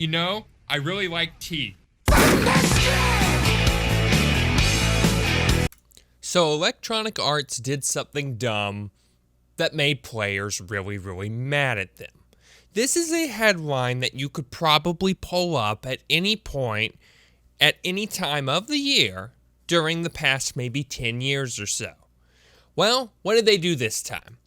You know, I really like tea. So Electronic Arts did something dumb that made players really, really mad at them. This is a headline that you could probably pull up at any point, at any time of the year, during the past maybe 10 years or so. Well, what did they do this time?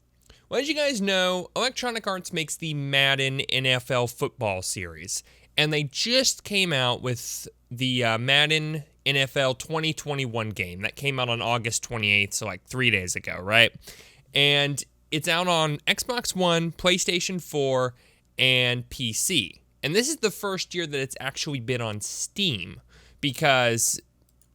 Well, as you guys know, Electronic Arts makes the Madden NFL football series, and they just came out with the Madden NFL 2021 game that came out on August 28th, so like 3 days ago, right? And it's out on Xbox One, PlayStation 4, and PC. And this is the first year that it's actually been on Steam, because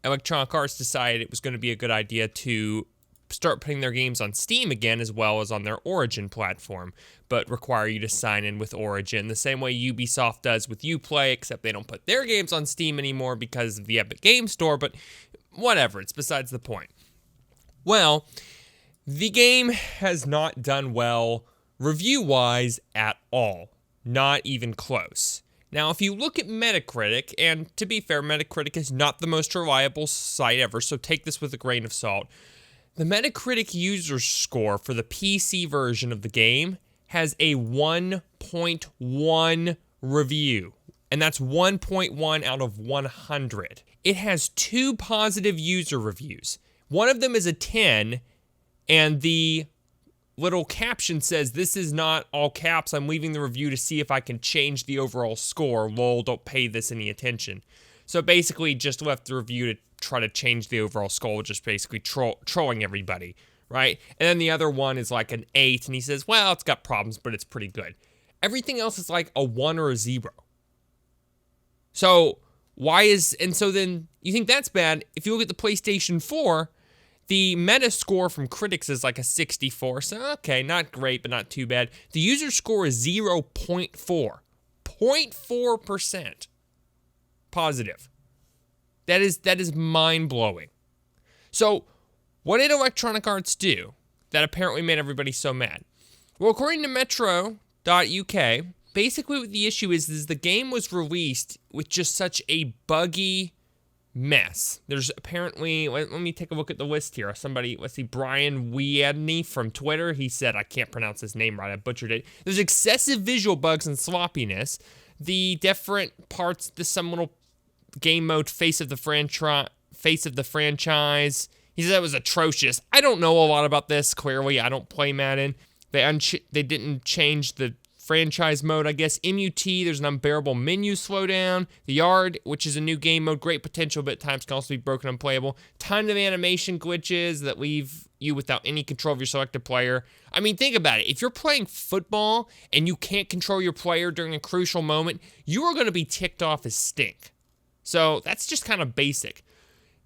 Electronic Arts decided it was going to be a good idea to start putting their games on Steam again, as well as on their Origin platform, but require you to sign in with Origin the same way Ubisoft does with Uplay, except they don't put their games on Steam anymore because of the Epic Game Store, but whatever, it's besides the point. Well, the game has not done well review-wise at all, not even close. Now, if you look at Metacritic, and to be fair, Metacritic is not the most reliable site ever, so take this with a grain of salt. The Metacritic user score for the PC version of the game has a 1.1 review, and that's 1.1 out of 100. It has 2 positive user reviews. One of them is a 10, and the little caption says, "This is not all caps. I'm leaving the review to see if I can change the overall score. Lol, don't pay this any attention." So basically just left the review to try to change the overall score, just basically trolling everybody, right? And then the other one is like an 8, and he says, well, it's got problems, but it's pretty good. Everything else is like a 1 or a 0. So so then you think that's bad. If you look at the PlayStation 4, the meta score from critics is like a 64. So, okay, not great, but not too bad. The user score is 0.4. 0.4% positive. That is mind-blowing. So, what did Electronic Arts do that apparently made everybody so mad? Well, according to Metro.uk, basically what the issue is the game was released with just such a buggy mess. There's apparently, let me take a look at the list here. Somebody, let's see, Brian Wiadney from Twitter, he said, I can't pronounce his name right, I butchered it. There's excessive visual bugs and sloppiness. The different parts, some little game mode face of the franchise. He said it was atrocious. I don't know a lot about this. Clearly, I don't play Madden. They didn't change the franchise mode, I guess. MUT, there's an unbearable menu slowdown. The Yard, which is a new game mode, great potential, but at times can also be broken and unplayable. Time of animation glitches that leave you without any control of your selected player. I mean, think about it. If you're playing football and you can't control your player during a crucial moment, you are going to be ticked off as stink. So that's just kind of basic.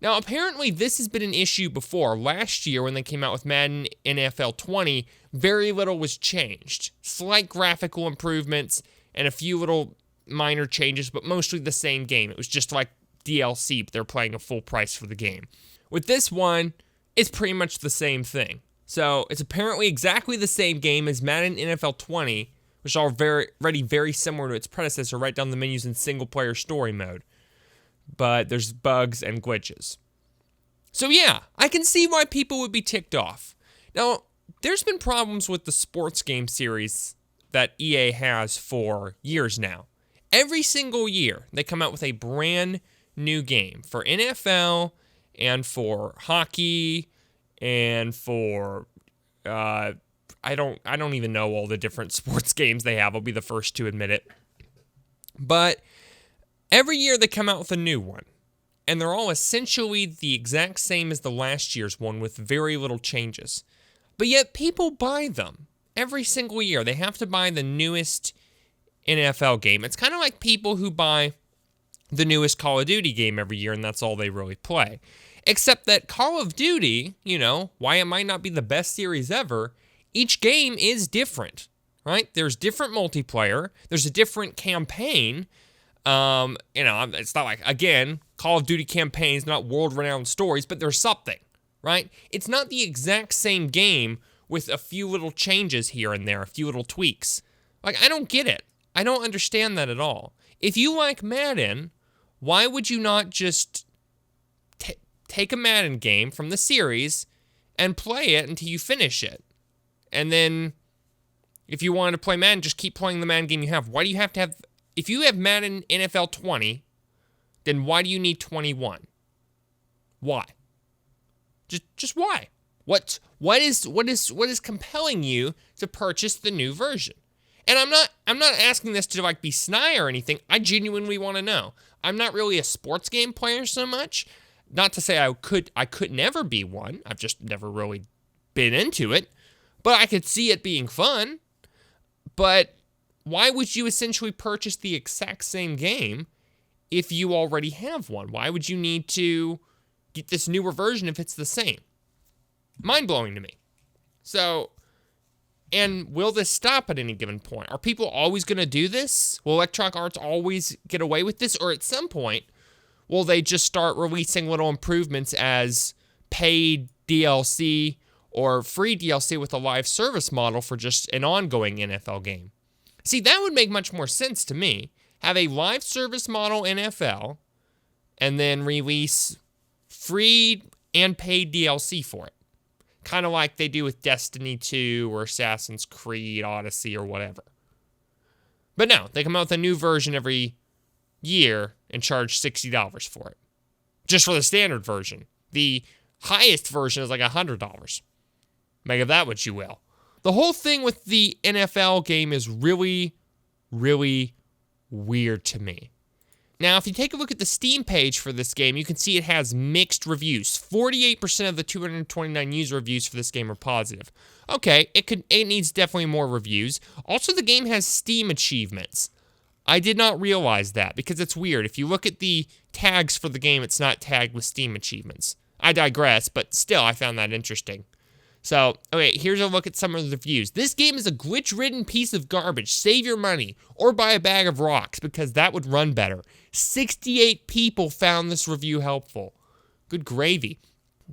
Now, apparently this has been an issue before. Last year when they came out with Madden NFL 20, very little was changed. Slight graphical improvements and a few little minor changes, but mostly the same game. It was just like DLC, but they're paying a full price for the game. With this one, it's pretty much the same thing. So it's apparently exactly the same game as Madden NFL 20, which are very similar to its predecessor, right down the menus in single-player story mode. But there's bugs and glitches. So yeah, I can see why people would be ticked off. Now, there's been problems with the sports game series that EA has for years now. Every single year, they come out with a brand new game for NFL and for hockey and for I don't even know all the different sports games they have. I'll be the first to admit it. But every year they come out with a new one, and they're all essentially the exact same as the last year's one with very little changes. But yet people buy them every single year. They have to buy the newest NFL game. It's kind of like people who buy the newest Call of Duty game every year, and that's all they really play. Except that Call of Duty, why it might not be the best series ever, each game is different, right? There's different multiplayer. There's a different campaign. It's not like, again, Call of Duty campaigns, not world-renowned stories, but there's something, right? It's not the exact same game with a few little changes here and there, a few little tweaks. Like, I don't get it. I don't understand that at all. If you like Madden, why would you not just take a Madden game from the series and play it until you finish it? And then if you want to play Madden, just keep playing the Madden game you have. Why do you have to have... If you have Madden NFL 20, then why do you need 21? Why? Just why? What is compelling you to purchase the new version? And I'm not asking this to like be snide or anything. I genuinely want to know. I'm not really a sports game player so much. Not to say I could never be one. I've just never really been into it. But I could see it being fun. But why would you essentially purchase the exact same game if you already have one? Why would you need to get this newer version if it's the same? Mind-blowing to me. So, and will this stop at any given point? Are people always going to do this? Will Electronic Arts always get away with this? Or at some point, will they just start releasing little improvements as paid DLC or free DLC with a live service model for just an ongoing NFL game? See, that would make much more sense to me. Have a live service model NFL and then release free and paid DLC for it. Kind of like they do with Destiny 2 or Assassin's Creed Odyssey or whatever. But no, they come out with a new version every year and charge $60 for it. Just for the standard version. The highest version is like $100. Make of that what you will. The whole thing with the NFL game is really, really weird to me. Now, if you take a look at the Steam page for this game, you can see it has mixed reviews. 48% of the 229 user reviews for this game are positive. Okay, it needs definitely more reviews. Also, the game has Steam achievements. I did not realize that because it's weird. If you look at the tags for the game, it's not tagged with Steam achievements. I digress, but still, I found that interesting. So, okay, here's a look at some of the reviews. This game is a glitch-ridden piece of garbage. Save your money or buy a bag of rocks because that would run better. 68 people found this review helpful. Good gravy.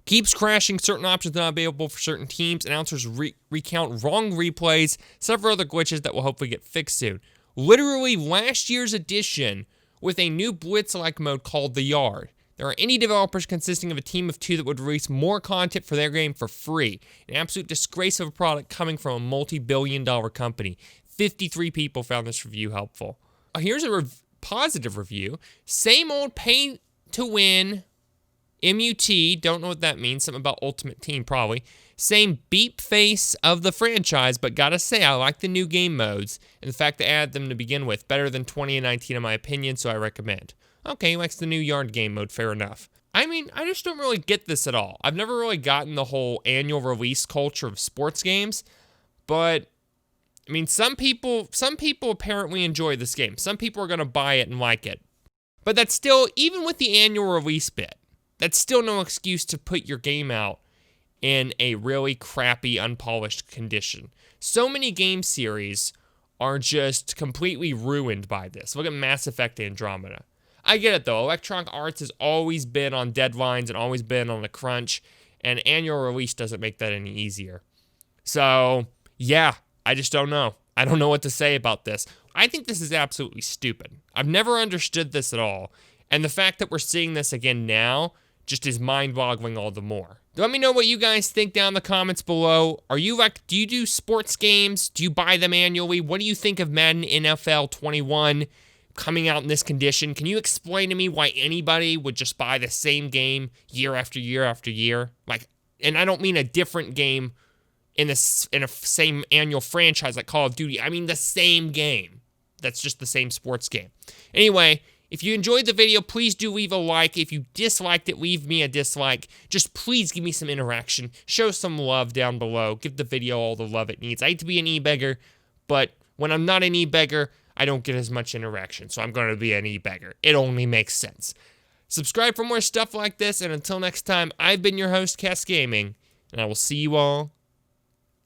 Keeps crashing. Certain options not available for certain teams. Announcers recount wrong replays. Several other glitches that will hopefully get fixed soon. Literally last year's edition with a new Blitz-like mode called The Yard. There are any developers consisting of a team of 2 that would release more content for their game for free. An absolute disgrace of a product coming from a multi-billion-dollar company. 53 people found this review helpful. Here's a positive review. Same old pay-to-win MUT. Don't know what that means. Something about Ultimate Team, probably. Same beep face of the franchise, but gotta say, I like the new game modes and the fact they added them to begin with. Better than 20 and 19 in my opinion, so I recommend. Okay, he likes the new Yard game mode, fair enough. I mean, I just don't really get this at all. I've never really gotten the whole annual release culture of sports games, but, I mean, some people apparently enjoy this game. Some people are going to buy it and like it. But that's still, even with the annual release bit, that's still no excuse to put your game out in a really crappy, unpolished condition. So many game series are just completely ruined by this. Look at Mass Effect Andromeda. I get it, though. Electronic Arts has always been on deadlines and always been on a crunch, and annual release doesn't make that any easier. So, yeah, I just don't know. I don't know what to say about this. I think this is absolutely stupid. I've never understood this at all, and the fact that we're seeing this again now just is mind-boggling all the more. Let me know what you guys think down in the comments below. Do you do sports games? Do you buy them annually? What do you think of Madden NFL 21? Coming out in this condition? Can you explain to me why anybody would just buy the same game year after year after year? And I don't mean a different game in a same annual franchise like Call of Duty. I mean the same game. That's just the same sports game. Anyway, if you enjoyed the video, please do leave a like. If you disliked it, leave me a dislike. Just please give me some interaction. Show some love down below. Give the video all the love it needs. I hate to be an e-beggar, but when I'm not an e-beggar, I don't get as much interaction, so I'm going to be an e-beggar. It only makes sense. Subscribe for more stuff like this, and until next time, I've been your host, Cass Gaming, and I will see you all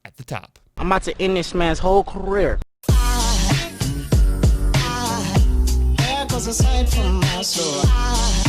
at the top. I'm about to end this man's whole career. Aside from my soul.